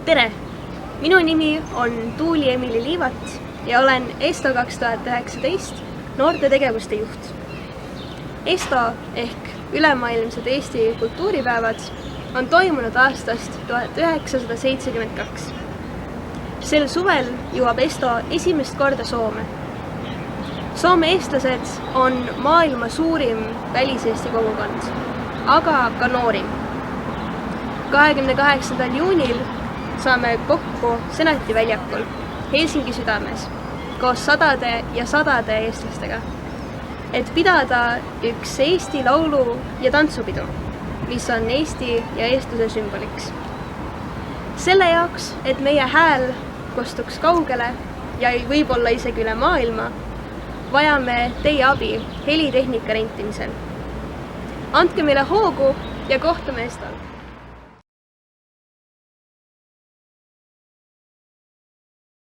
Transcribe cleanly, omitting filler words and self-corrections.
Tere! Minu nimi on Tuuli Emily Liivat ja olen ESTO 2019 noorte tegevuste juht. ESTO ehk ülemaailmsed Eesti kultuuripäevad on toimunud aastast 1972. Sel suvel jõuab ESTO esimest korda Soome. Soome eestlased on maailma suurim väliseesti kogukond, aga ka noorim. 28. juunil saame kokku Senati väljakul Helsingi südames koos sadade ja sadade eestlastega, et pidada üks Eesti laulu- ja tantsupidu, mis on Eesti ja eestluse sümboliks. Selle jaoks, et meie hääl kostuks kaugele ja võib-olla isegi üle maailma, vajame teie abi helitehnika rentimisel. Andke meile hoogu ja kohtume ESTO-l!